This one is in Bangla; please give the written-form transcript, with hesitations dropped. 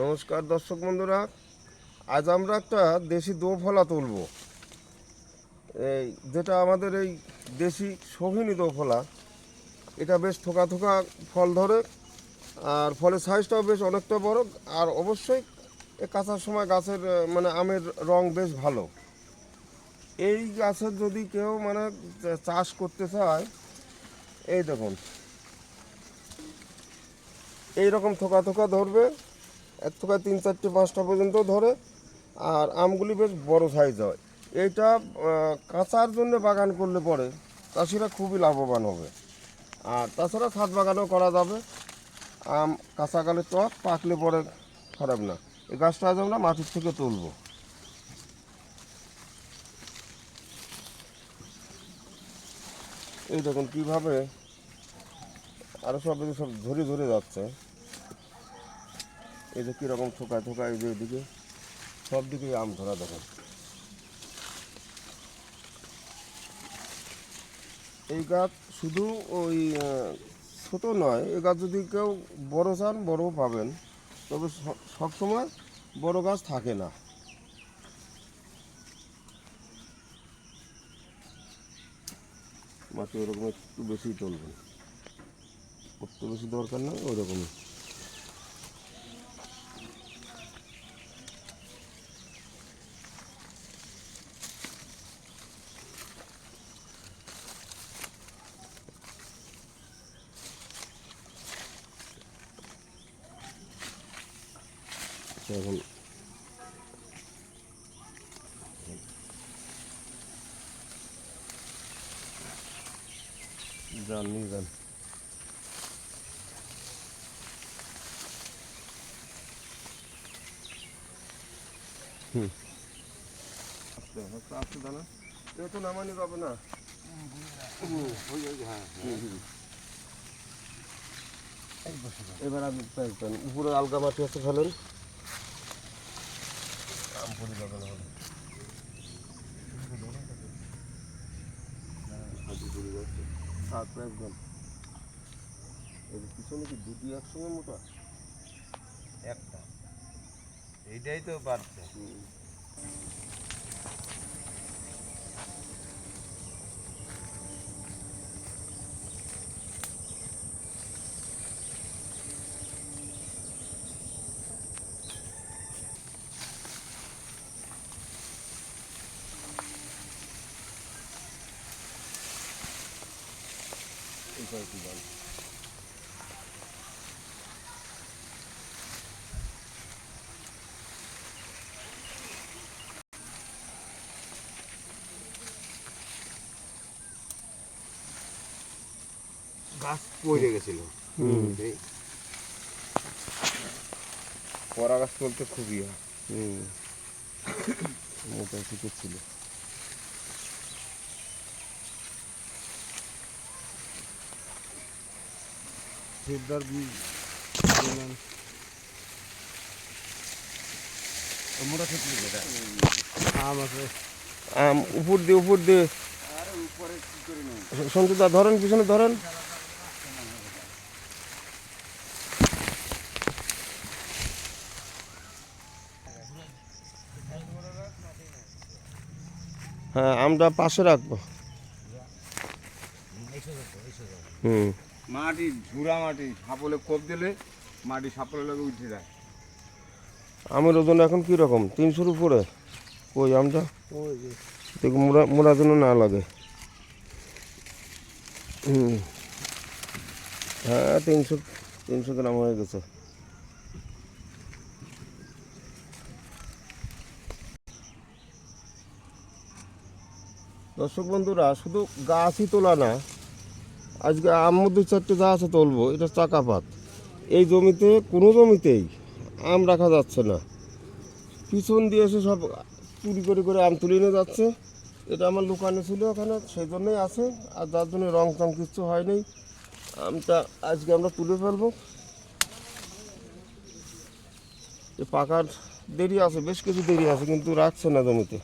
নমস্কার দর্শক বন্ধুরা, আজ আমরা একটা দেশি দোফলা তুলব। যেটা আমাদের এই দেশি সোহিনী দোফলা, এটা বেশ থোকা থোকা ফল ধরে, আর ফলের সাইজটাও বেশ অনেকটা বড়, আর অবশ্যই কাঁচার সময় গাছের আমের রং বেশ ভালো। এই গাছের যদি কেউ চাষ করতে চায়, এই দেখুন এইরকম থোকা থোকা ধরবে, এক থোকা 3, 4, 5টা পর্যন্ত ধরে, আর আমগুলি বেশ বড় সাইজ হয়। এইটা কাঁচার জন্য বাগান করলে পরে চাষিরা খুবই লাভবান হবে। আর তাছাড়া ছাদ বাগানও করা যাবে। আম কাঁচাকালে টক, পাকলে পরে খারাপ না। এই গাছটা আজ আমরা মাটির থেকে তুলব। এই দেখুন কীভাবে আরও সব ধরে ধরে যাচ্ছে। এই যে কীরকম থোকা থোকা, এই যে এদিকে সব দিকেই আম ধরা দেখুন। এই গাছ শুধু ওই ছোটো নয়, এই গাছ যদি কেউ বড় চান বড়ও পাবেন, তবে সবসময় বড় গাছ থাকে না। মাটি ওরকম একটু বেশি তুলবেন, একটু বেশি দরকার না, ওই রকমই। এখন যান নিয়ে যান। আসতে দানা তো নামানি পাবে না। এবার আপনি উপরে আলগা মাটি আছে ফেলেন, আম পড়ে যাবে না। একদম এর পিছনে কি দুটি একসঙ্গে মোটা? একটা, এইটাই তো বাড়ছে। গাছ পড়ে গেছিল। কড়া গাছ চলতে খুবই মোটা শিখে ছিল। আম উপর দিয়ে সঞ্জুদা ধরেন, পিছনে ধরেন। হ্যাঁ, আমটা পাশে রাখবো। মাটি ঝুড়া মাটি, সাপলে কোপ দিলে মাটি সাপলে লাগে উঠে যায়। আমের ওজন এখন কীরকম? 300-র উপরে। ওই আমটা দেখুন, মোড়া যেন না লাগে। হ্যাঁ, 300 গ্রাম হয়ে গেছে। দর্শক বন্ধুরা, শুধু গাছই তোলা না, আজকে আম মধ্যে 4টে যা আছে তুলবো। এটা চাকাপাত। এই জমিতে কোনো জমিতেই আম রাখা যাচ্ছে না, পিছন দিয়ে এসে সব চুরি করে আম তুলে নিয়ে যাচ্ছে। এটা আমার দোকানে ছিল ওখানে, সেই জন্যই আছে। আর যার জন্য রং টং কিচ্ছু হয়নি। আমটা আজকে আমরা তুলে ফেলবো। পাকার দেরি আছে, বেশ কিছু দেরি আছে, কিন্তু রাখছে না জমিতে।